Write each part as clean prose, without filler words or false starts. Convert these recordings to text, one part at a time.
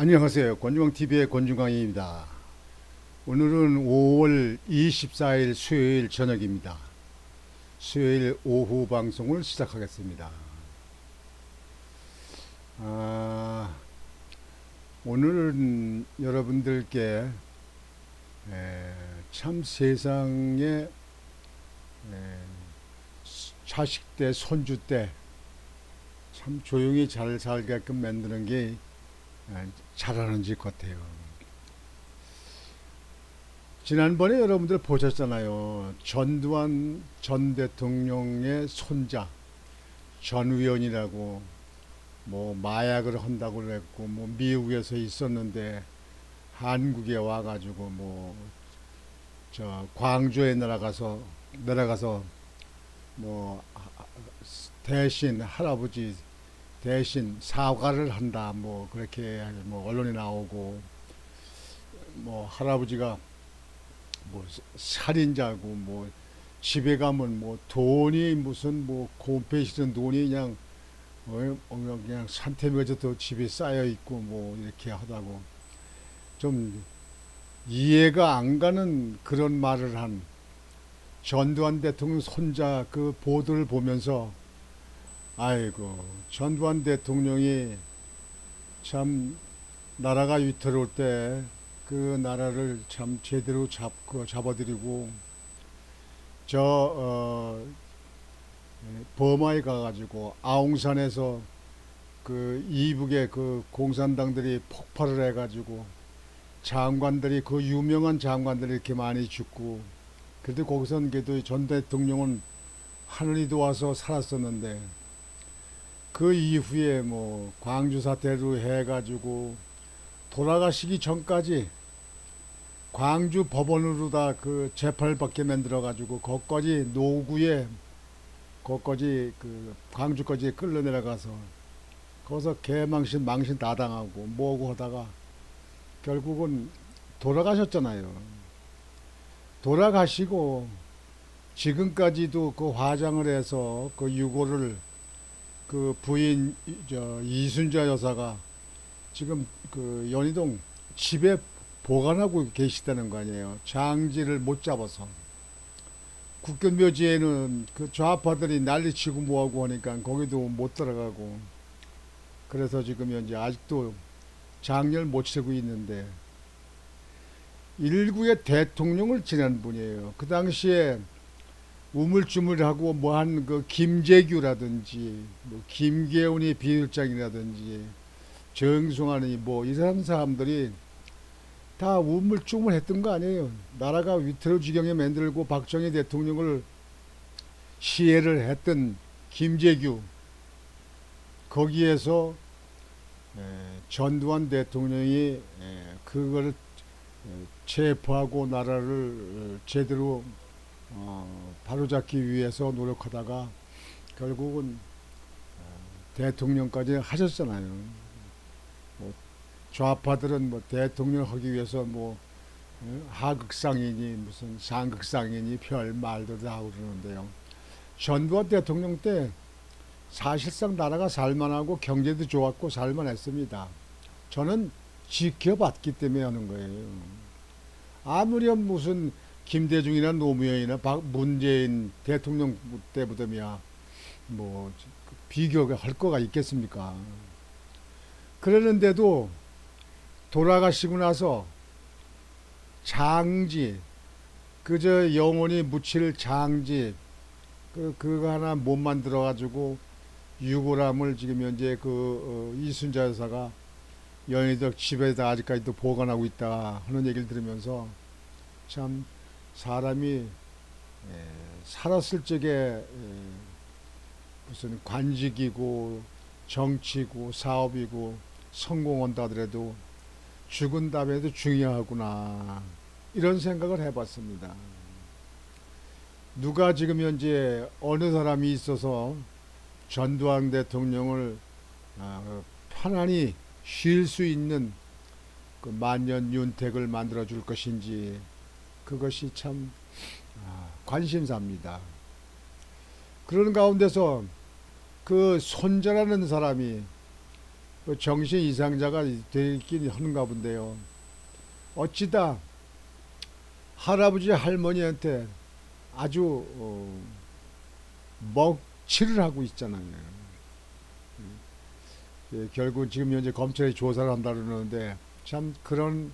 안녕하세요. 권중광TV의 권중광입니다. 오늘은 5월 24일 수요일 저녁입니다. 수요일 오후 방송을 시작하겠습니다. 오늘은 여러분들께 참 세상에 자식 때, 손주 때 참 조용히 잘 살게끔 만드는 게 잘하는 집 같아요. 지난번에 여러분들 보셨잖아요. 전두환 전 대통령의 손자 전 의원이라고 뭐 마약을 한다고 그랬고 뭐 미국에서 있었는데 한국에 와가지고 뭐 저 광주에 내려가서 뭐 대신 할아버지 대신 사과를 한다 뭐 그렇게 뭐 언론에 나오고 뭐 할아버지가 뭐 살인자고 뭐 집에 가면 뭐 돈이 무슨 뭐 곰팡이 씻은 돈이 그냥 그냥 산더미가 집에 쌓여 있고 뭐 이렇게 하다고 좀 이해가 안 가는 그런 말을 한 전두환 대통령 손자 그 보도를 보면서 아이고 전두환 대통령이 참 나라가 위태로울 때 그 나라를 참 제대로 잡아들이고 저 버마에 가가지고 아웅산에서 그 이북의 그 공산당들이 폭발을 해가지고 장관들이 그 유명한 장관들이 이렇게 많이 죽고 그래도 거기서는 그래도 전 대통령은 하늘이 도와서 살았었는데 그 이후에 뭐 광주 사태로 해가지고 돌아가시기 전까지 광주 법원으로다 그 재판을 받게 만들어가지고 거기까지 노구에 거기까지 그 광주까지 끌려내려가서 거기서 개망신 망신 다 당하고 뭐고 하다가 결국은 돌아가셨잖아요. 돌아가시고 지금까지도 그 화장을 해서 그 유고를 그 부인 저 이순자 여사가 지금 그 연희동 집에 보관하고 계시다는 거 아니에요. 장지를 못 잡아서. 국견묘지에는 그 좌파들이 난리치고 뭐하고 하니까 거기도 못 들어가고 그래서 지금 현재 아직도 장례를 못 치르고 있는데 일국의 대통령을 지낸 분이에요. 그 당시에 우물쭈물하고 뭐 한 그 김재규라든지 뭐 김계훈이 비서장이라든지 정승환이 뭐 이런 사람들이 다 우물쭈물했던 거 아니에요. 나라가 위태로 지경에 만들고 박정희 대통령을 시해를 했던 김재규 거기에서 전두환 대통령이 그걸 체포하고 나라를 제대로 바로잡기 위해서 노력하다가 결국은 대통령까지 하셨잖아요. 뭐 좌파들은 뭐 대통령 하기 위해서 뭐 하극상이니 무슨 상극상이니 별 말도 다 하고 그러는데요. 전두환 대통령 때 사실상 나라가 살만하고 경제도 좋았고 살만했습니다. 저는 지켜봤기 때문에 하는 거예요. 아무리 무슨 김대중이나 노무현이나 문재인 대통령 때보다야 뭐 비교가 할 거가 있겠습니까? 그러는데도 돌아가시고 나서 장지 그저 영원히 묻힐 장지 그거 하나 못 만들어 가지고 유골함을 지금 현재 그 이순자 여사가 연희덕 집에다 아직까지도 보관하고 있다 하는 얘기를 들으면서 참 사람이 살았을 적에 무슨 관직이고 정치고 사업이고 성공한다 하더라도 죽은 다음에도 중요하구나 이런 생각을 해봤습니다. 누가 지금 현재 어느 사람이 있어서 전두환 대통령을 편안히 쉴 수 있는 그 만년 윤택을 만들어 줄 것인지 그것이 참 관심사입니다. 그런 가운데서 그 손자라는 사람이 정신 이상자가 되긴 하는가 본데요. 어찌다 할아버지 할머니한테 아주 먹칠을 하고 있잖아요. 예, 결국 지금 현재 검찰이 조사를 한다 그러는데 참 그런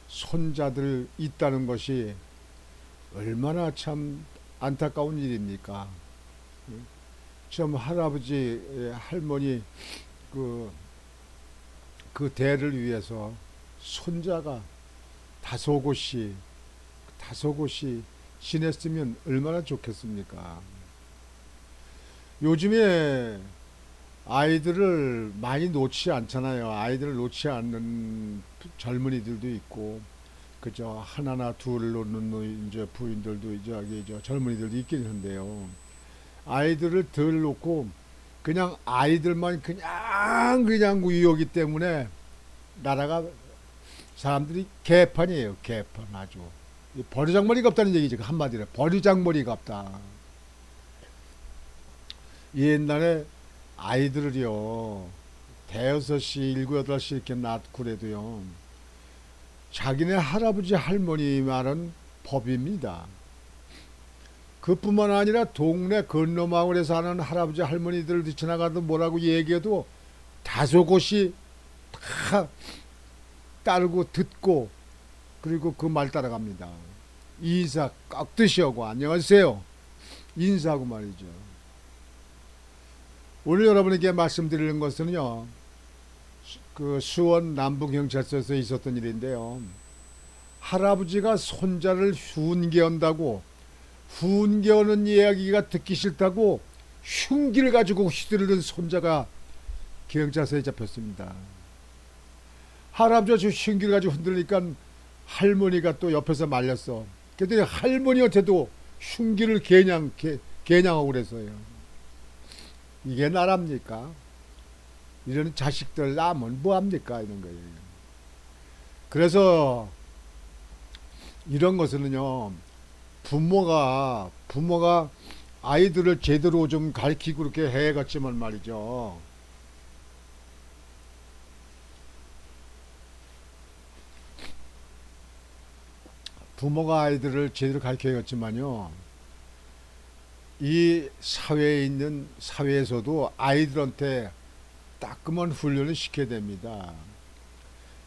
손자들 있다는 것이 얼마나 참 안타까운 일입니까? 참 할아버지 할머니 그, 그 대를 위해서 손자가 다소곳이 지냈으면 얼마나 좋겠습니까? 요즘에 아이들을 많이 놓지 않잖아요. 아이들을 놓지 않는 젊은이들도 있고, 그저 하나나 둘을 놓는 이제 부인들도 이제 젊은이들도 있긴 한데요. 아이들을 덜 놓고 그냥 아이들만 그냥 유효기 때문에 나라가 사람들이 개판이에요. 개판 아주. 버르장머리가 없다는 얘기죠. 한마디로 버르장머리가 없다. 옛날에 아이들을요 대여섯 시 일곱 여덟 시 이렇게 낳고 그래도요 자기네 할아버지 할머니 말은 법입니다. 그뿐만 아니라 동네 건너마을에 사는 할아버지 할머니들 지나가도 뭐라고 얘기해도 다소곳이 다 따르고 듣고 그리고 그 말 따라갑니다. 인사 깍듯이 하고 안녕하세요 인사하고 말이죠. 오늘 여러분에게 말씀드리는 것은요 그 수원 남부경찰서에서 있었던 일인데요. 할아버지가 손자를 훈계한다고 훈계하는 이야기가 듣기 싫다고 흉기를 가지고 휘두르는 손자가 경찰서에 잡혔습니다. 할아버지가 저 흉기를 가지고 흔들니까 할머니가 또 옆에서 말렸어. 그랬더니 할머니한테도 흉기를 개냥하고 그랬어요. 이게 나랍니까? 이런 자식들 낳으면 뭐합니까? 이런 거예요. 그래서 이런 것은요 부모가 아이들을 제대로 좀 가르치고 그렇게 해야겠지만 말이죠. 부모가 아이들을 제대로 가르쳐야겠지만요. 이 사회에 있는 사회에서도 아이들한테 따끔한 훈련을 시켜야 됩니다.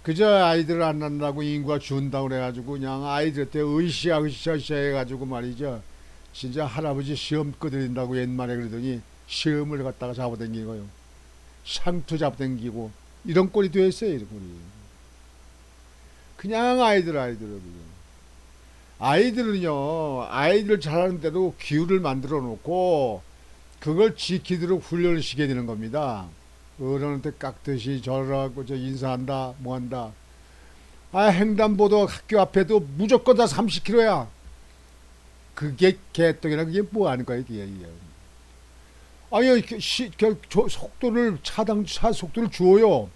그저 아이들 안 낳는다고 인구가 준다고 그래가지고 그냥 아이들한테 으쌰 해가지고 말이죠. 진짜 할아버지 시험 끄드린다고 옛말에 그러더니 시험을 갖다가 잡아당기고요. 상투 잡아당기고 이런 꼴이 됐어요. 이런 꼴이. 그냥 아이들은요 아이들 잘하는데도 기후를 만들어 놓고 그걸 지키도록 훈련을 시켜야 되는 겁니다. 어른한테 깍듯이 절하고 저 인사한다 뭐한다. 횡단보도 학교 앞에도 무조건 다 30km야. 그게 개똥이라 그게 뭐 하는 거야 이게. 아니 속도를 차 속도를 주어요.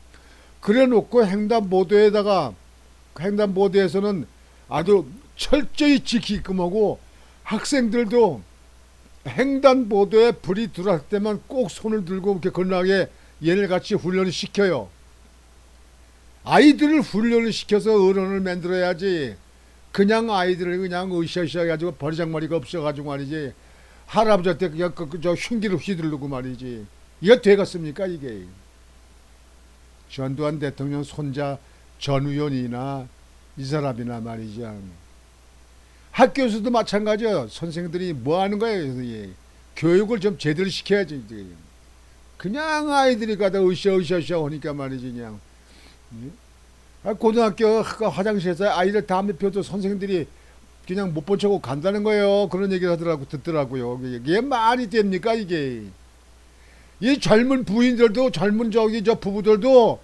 그래 놓고 횡단보도에서는 아주 철저히 지키게끔 하고 학생들도 횡단보도에 불이 들어올 때만 꼭 손을 들고 이렇게 건너게 얘네 같이 훈련을 시켜요. 아이들을 훈련을 시켜서 어른을 만들어야지. 그냥 아이들을 그냥 으쌰으쌰 해가지고 버리장머리가 없어가지고 말이지. 할아버지한테 그냥 저 흉기를 휘두르고 말이지. 이게 되겠습니까 이게. 전두환 대통령 손자 전 의원이나 이 사람이나 말이죠. 학교에서도 마찬가지예요. 선생들이 뭐 하는 거예요? 교육을 좀 제대로 시켜야지. 그냥 아이들이 가다 으쌰 하니까 말이지 그냥. 고등학교 화장실에서 아이들 담배 피워도 선생들이 그냥 못 본 척하고 간다는 거예요. 그런 얘기를 듣더라고요. 이게 말이 됩니까 이게. 이 젊은 부인들도 젊은 저 부부들도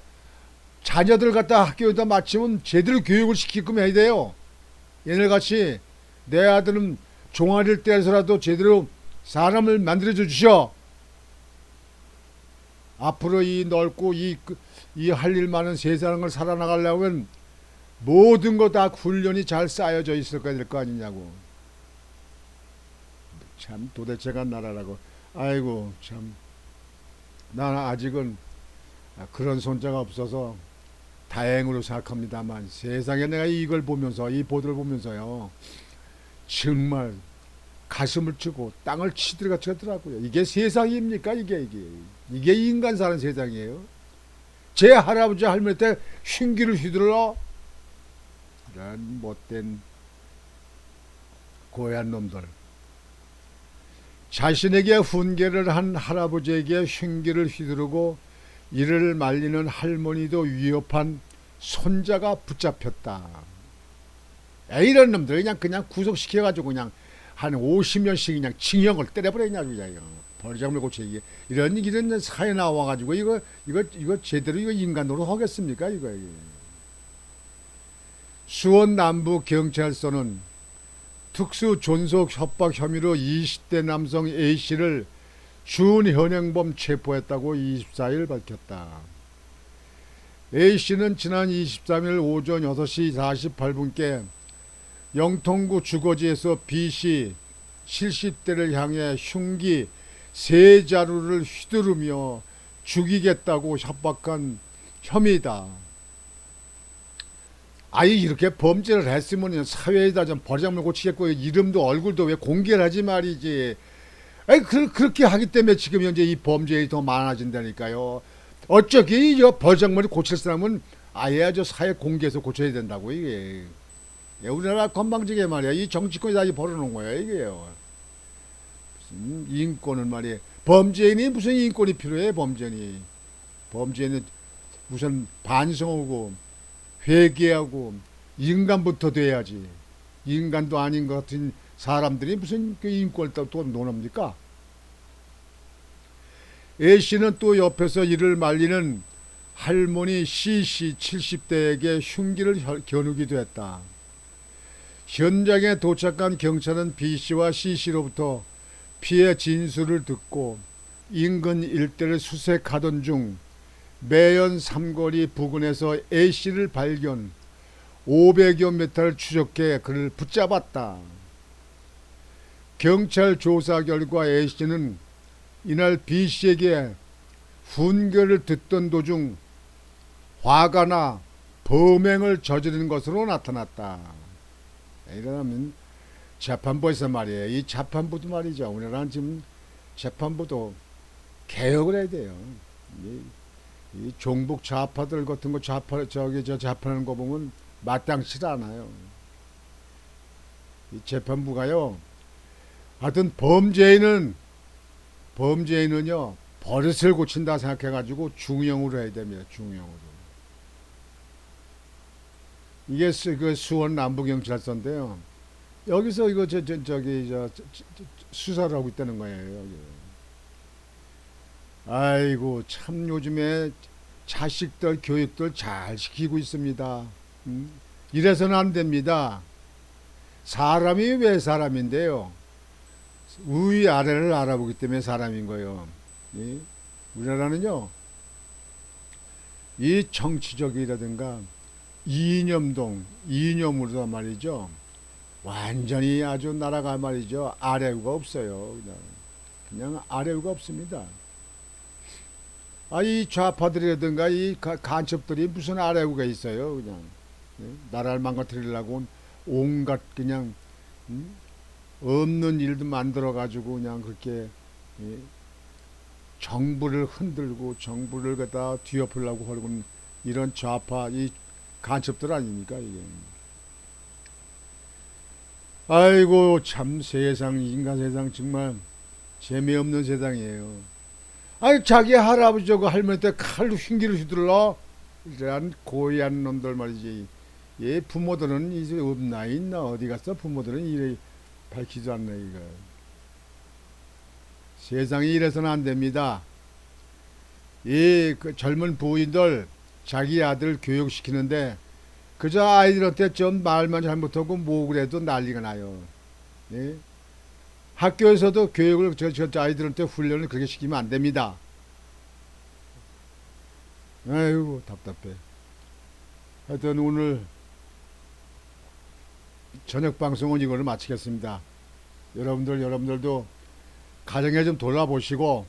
자녀들 갖다 학교에다 마치면 제대로 교육을 시키게끔 해야 돼요. 얘네같이 내 아들은 종아리를 떼서라도 제대로 사람을 만들어줘 주셔. 앞으로 이 넓고 이 할 일 많은 세상을 살아나가려면 모든 거 다 훈련이 잘 쌓여져 있을 될 거 아니냐고. 참 도대체가 나라라고. 아이고 참 나는 그런 손자가 없어서 다행으로 생각합니다만, 세상에 내가 이걸 보면서, 이 보도를 보면서요, 정말 가슴을 치고 땅을 치들어가 쳤더라고요. 이게 세상입니까? 이게 인간 사는 세상이에요. 제 할아버지 할머니 때 흉기를 휘둘러, 이런 못된 고얀 놈들. 자신에게 훈계를 한 할아버지에게 흉기를 휘두르고 이를 말리는 할머니도 위협한 손자가 붙잡혔다. 이런 놈들 그냥 구속시켜가지고 그냥 한 50년씩 그냥 징역을 때려버리냐 그냥 버리장물 고쳐. 이게 이런 사회 나와가지고 이거 제대로 이거 인간으로 하겠습니까 이거. 수원 남부 경찰서는 특수 존속 협박 혐의로 20대 남성 A씨를 준현행범 체포했다고 24일 밝혔다. A씨는 지난 23일 오전 6시 48분께 영통구 주거지에서 B씨 70대를 향해 흉기 3자루를 휘두르며 죽이겠다고 협박한 혐의다. 아이 이렇게 범죄를 했으면 사회에다 좀 버리장물 고치겠고 이름도 얼굴도 왜 공개를 하지 말이지. 아이 그렇게 하기 때문에 지금 현재 이 범죄가 더 많아진다니까요. 어쩌기 이 버리장물을 고칠 사람은 아예 저 사회 공개해서 고쳐야 된다고 이게. 우리나라 건방지게 말이야. 이 정치권이 다 벌어놓은 거야 이게요. 무슨 인권은 말이야. 범죄인이 무슨 인권이 필요해 범죄인이. 범죄인은 무슨 반성하고 회개하고 인간부터 돼야지. 인간도 아닌 것 같은 사람들이 무슨 그 인권을 또 논합니까? A씨는 또 옆에서 이를 말리는 할머니 C씨 70대에게 흉기를 겨누기도 했다. 현장에 도착한 경찰은 B씨와 C씨로부터 피해 진술을 듣고 인근 일대를 수색하던 중 매연 삼거리 부근에서 A씨를 발견, 500여 미터를 추적해 그를 붙잡았다. 경찰 조사 결과 A씨는 이날 B씨에게 훈계를 듣던 도중 화가 나 범행을 저지른 것으로 나타났다. 이러면 재판부에서 말이에요. 이 재판부도 말이죠. 우리나라는 지금 재판부도 개혁을 해야 돼요. 이 종북 좌파들 같은 거 재판하는 거 보면 마땅치 않아요. 이 재판부가요. 하여튼 범죄인은요 버릇을 고친다 생각해가지고 중형으로 해야 됩니다. 중형으로. 이게 그 수원 남부경찰서인데요. 여기서 이거 수사를 하고 있다는 거예요. 여기. 아이고 참 요즘에 자식들 교육들 잘 시키고 있습니다. 이래서는 안 됩니다. 사람이 왜 사람인데요? 위 아래를 알아보기 때문에 사람인 거예요. 우리나라는요 이 정치적이라든가 이념으로 말이죠 완전히 아주 나라가 말이죠 아래우가 없어요. 그냥 아래우가 없습니다. 이 좌파들이라든가 이 간첩들이 무슨 아래우가 있어요. 그냥 나라를 망가뜨리려고 온갖 그냥 없는 일도 만들어 가지고 그냥 그렇게 정부를 흔들고 정부를 갖다 뒤엎으려고 하는 이런 좌파 이 간첩들 아닙니까 이게. 아이고 참 세상 인간 세상 정말 재미없는 세상이에요. 아니 자기 할아버지하고 할머니 때 칼로 흉기를 휘둘러 이러한 고얀 놈들 말이지. 예 부모들은 이제 없나 있나 어디 갔어 부모들은 이래 밝히지도 않네 이거. 세상이 이래서는 안 됩니다. 그 젊은 부인들 자기 아들 교육시키는데 그저 아이들한테 좀 말만 잘못하고 뭐 그래도 난리가 나요. 예? 학교에서도 교육을 저 아이들한테 훈련을 그렇게 시키면 안 됩니다. 아이고 답답해. 하여튼 오늘 저녁 방송은 이걸로 마치겠습니다. 여러분들도 가정에 좀 돌아보시고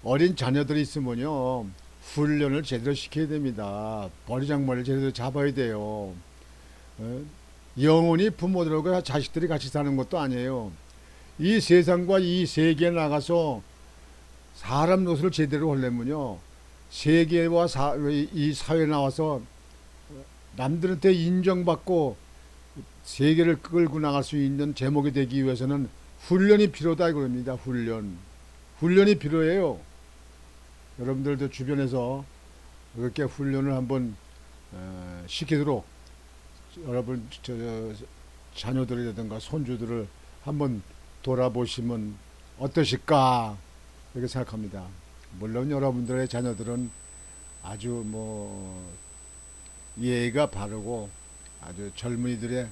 어린 자녀들이 있으면요 훈련을 제대로 시켜야 됩니다. 버리장머리를 제대로 잡아야 돼요. 어? 영원히 부모들하고 자식들이 같이 사는 것도 아니에요. 이 세상과 이 세계에 나가서 사람 노릇을 제대로 하려면요, 세계와 이 사회에 나와서 남들한테 인정받고 세계를 끌고 나갈 수 있는 제목이 되기 위해서는 훈련이 필요하다 이겁니다. 훈련이 필요해요. 여러분들도 주변에서 그렇게 훈련을 한번 시키도록 여러분 자녀들이라든가 손주들을 한번 돌아보시면 어떠실까 이렇게 생각합니다. 물론 여러분들의 자녀들은 아주 뭐 예의가 바르고 아주 젊은이들의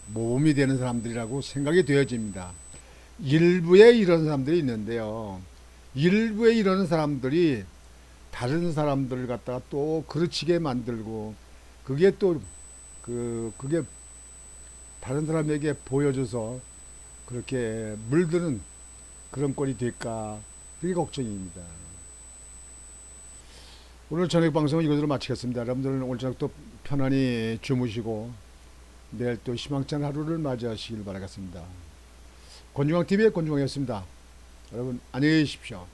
모범이 되는 사람들이라고 생각이 되어집니다. 일부에 이런 사람들이 있는데요. 일부에 이런 사람들이 다른 사람들을 갖다가 또 그르치게 만들고 그게 또 그게 다른 사람에게 보여줘서 그렇게 물드는 그런 꼴이 될까 그게 걱정입니다. 오늘 저녁 방송은 이것으로 마치겠습니다. 여러분들은 오늘 저녁 또 편안히 주무시고 내일 또 희망찬 하루를 맞이하시길 바라겠습니다. 권중광TV의 권중광이었습니다. 여러분 안녕히 계십시오.